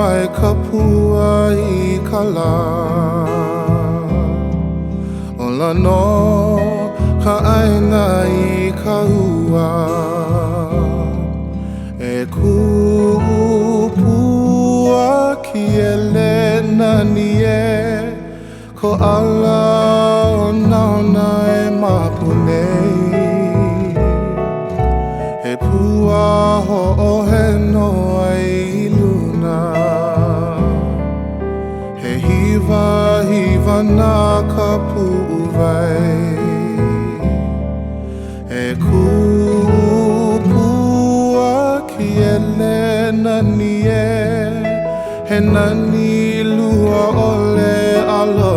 mai ka pua I ka la Ola no ka aina I ka ua E kupua ki ele nani e Ko ala o naona e mapunei E pua ho o he no ai luna He hiva na ka pu'uvai E kupua ki ele nani e He nani lua ole alo